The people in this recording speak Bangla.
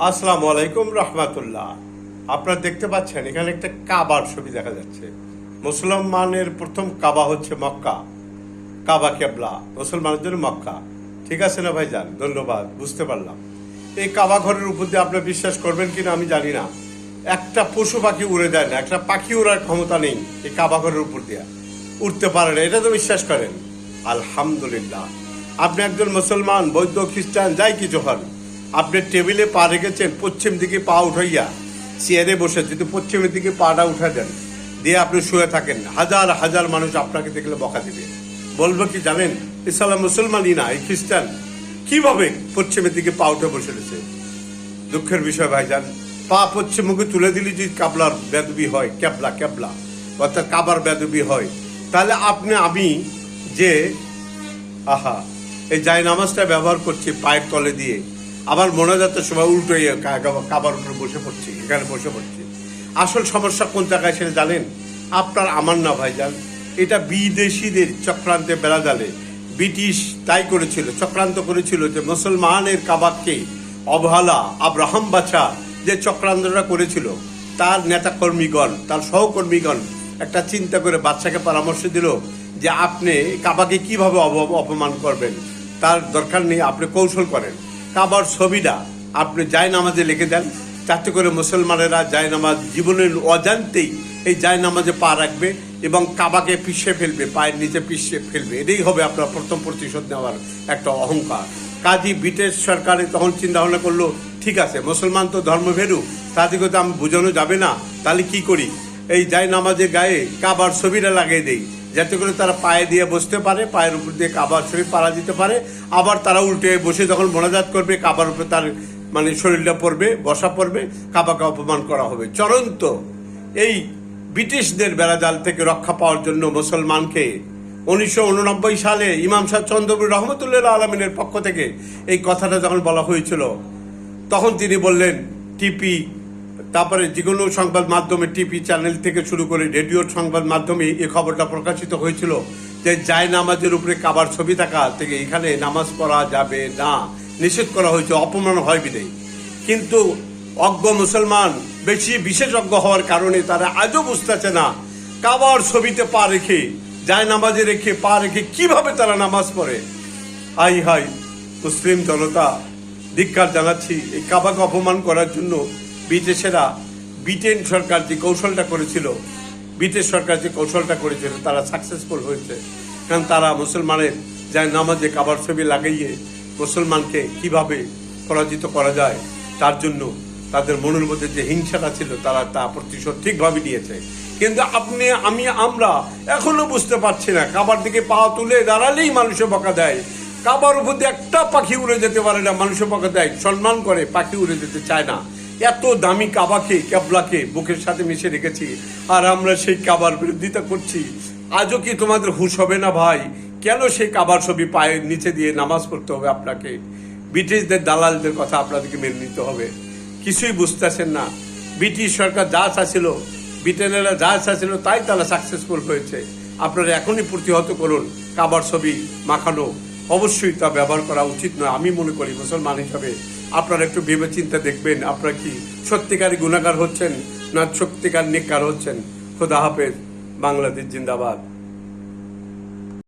আসসালামু আলাইকুম রহমাতুল্লাহ। আপনারা দেখতে পাচ্ছেন এখানে একটা কাবার ছবি দেখা যাচ্ছে। মুসলমানের প্রথম কাবা হচ্ছে মক্কা, কাবা কেবলা মুসলমানের জন্য মক্কা। ঠিক আছে না ভাইজান? ধন্যবাদ, বুঝতে পারলাম। এই কাবা ঘরের উপর দিয়ে আপনারা বিশ্বাস করবেন কিনা আমি জানি না, একটা পশু পাখি উড়ে যায় না, একটা পাখি উড়ার ক্ষমতা নেই এই কাবা ঘরের উপর দিয়ে, উঠতে পারে না, এটা তো বিশ্বাস করেন? আলহামদুলিল্লাহ। আপনি একজন মুসলমান, বৌদ্ধ, খ্রিস্টান, যাই কিছু হন, আপনি টেবিলে পা রেখেছেন, পশ্চিম দিকে পা উঠাইয়া চেয়ারে বসে যদি পশ্চিমের দিকে পাটা উঠা দেন, দিয়ে আপনি শুয়ে থাকেন, হাজার হাজার মানুষ আপনাকে দেখলে বকা দিবে। বলবো কি জানেন, ইসলাম মুসলমানই না, এই খ্রিস্টান কিভাবে পশ্চিমের দিকে পা উঠে বসে রয়েছে। দুঃখের বিষয় ভাইজান, পা পশ্চিম মুখে তুলে দিলে যদি কাবলার বেদবি হয়, ক্যাবলা ক্যাবলা অর্থাৎ কাবার বেদবি হয়, তাহলে আপনি আমি যে আহা এই জায় নামাজটা ব্যবহার করছি পায়ের তলে দিয়ে, আবার মোনাজাতের সময় উল্টো কাবার উপরে বসে পড়ছি, এখানে বসে পড়ছি। আসল সমস্যা কোন জায়গায় সেটা জানেন? আপনার আমার না ভাইজান, এটা বিদেশিদের চক্রান্তে বেড়া জালে। ব্রিটিশ তাই করেছিল, চক্রান্ত করেছিল যে মুসলমানের কাবাবকে অবহেলা, আব্রাহাম বাছা যে চক্রান্তটা করেছিল, তার নেতা কর্মীগণ, তার সহকর্মীগণ একটা চিন্তা করে বাচ্চাকে পরামর্শ দিল যে আপনি কাবাকে কিভাবে অপমান করবেন, তার দরকার নেই, আপনি কৌশল করেন। কাবার ছবিটা আপনি জায় নামাজে লিখে দেন, যাতে করে মুসলমানেরা জায় নামাজ জীবনের অজান্তেই এই জায় নামাজে পা রাখবে এবং কাবাকে পিছিয়ে ফেলবে, পায়ের নিচে পিছিয়ে ফেলবে। এটাই হবে আপনার প্রথম প্রতিশোধ নেওয়ার একটা অহংকার। কাজী ব্রিটিশ সরকারে তখন চিন্তা ভাবনা করলো, ঠিক আছে মুসলমান তো ধর্মভেরু, তাদেরকে তো আমি বোঝানো যাবে না, তাহলে কি করি, এই জায় নামাজের গায়ে কাবার ছবিটা লাগিয়ে দেই, যাতে করে তারা পায়ে দিয়ে বসতে পারে, পায়ের উপর দিয়ে কাবার শরীর পাড়া দিতে পারে। আবার তারা উল্টে বসে যখন মোনাজাত করবে, কাবার উপরে তার শরীরটা পড়বে, বসা পড়বে, কাবাকে অপমান করা হবে। চরন্ত এই ব্রিটিশদের বেড়াজাল থেকে রক্ষা পাওয়ার জন্য মুসলমানকে 1989 সালে ইমাম শাহ চন্দ্রপুর রহমতুল্লাহ আলমিনের পক্ষ থেকে এই কথাটা যখন বলা হয়েছিল, তখন তিনি বললেন টিপি, তারপরে যে কোনো সংবাদ মাধ্যমে, টিভি চ্যানেল থেকে শুরু করে রেডিওর সংবাদ মাধ্যমে এই খবরটা প্রকাশিত হয়েছিল যে জায় নামাজের উপরে কাবার ছবি থাকা থেকে এখানে নামাজ পড়া যাবে না, নিষেধ করা হয়েছে, অপমান হয় বিদায়। কিন্তু অজ্ঞ মুসলমান বেশি বিশেষজ্ঞ হওয়ার কারণে তারা আজও বুঝতেছে না কাবার ছবিতে পা রেখে, জায় নামাজে রেখে পা রেখে কিভাবে তারা নামাজ পড়ে। হাই হাই মুসলিম জনতা, ধিক্কার জানাচ্ছি। এই কাবাকে অপমান করার জন্য ব্রিটিশেরা, ব্রিটেন সরকার যে কৌশলটা করেছিল, ব্রিটিশ সরকার যে কৌশলটা করেছিল, তারা সাকসেসফুল হয়েছে। কারণ তারা মুসলমানের যায় নামাজে কাবার ছবি লাগাইয়ে মুসলমানকে কিভাবে পরাজিত করা যায়, তার জন্য তাদের মনের মধ্যে যে হিংসাটা ছিল, তারা তা প্রতিশোধ ঠিকভাবে নিয়েছে। কিন্তু আপনি আমি আমরা এখনো বুঝতে পারছি না, কাবার দিকে পা তুলে দাঁড়ালেই মানুষে বকা দেয়, কাবার উপর দিয়ে একটা পাখি উড়ে যেতে পারে না, মানুষে বকা দেয়, সম্মান করে, পাখি উড়ে যেতে চায় না। এত দামি কাবাকে, ক্যাবলাকে বুকের সাথে মিশে রেখেছি, আর আমরা সেই কাবার বিরোধিতা করছি। আজও কি তোমাদের হুঁশ হবে না ভাই? কেন সেই কাবার ছবি পায়ের নিচে দিয়ে নামাজ পড়তে হবে আপনাকে? ব্রিটিশদের দালালদের কথা আপনাদেরকে মেনে নিতে হবে। কিছুই বুঝতেছেন না। ব্রিটিশ সরকার যা চাচ্ছিল, ব্রিটেনেরা যা চাচ্ছিল, তাই তারা সাকসেসফুল হয়েছে। আপনারা এখনই প্রতিহত করুন। কাবার ছবি মাখানো অবশ্যই তা ব্যবহার করা উচিত নয়। আমি মনে করি মুসলমান হিসাবে আপনারা একটু ভেবে চিন্তা দেখবেন, আপনারা কি সত্যিকারী গুনাহগার হচ্ছেন না সত্যিকার নেককার হচ্ছেন। খোদা হাফেজ। বাংলাদেশ জিন্দাবাদ।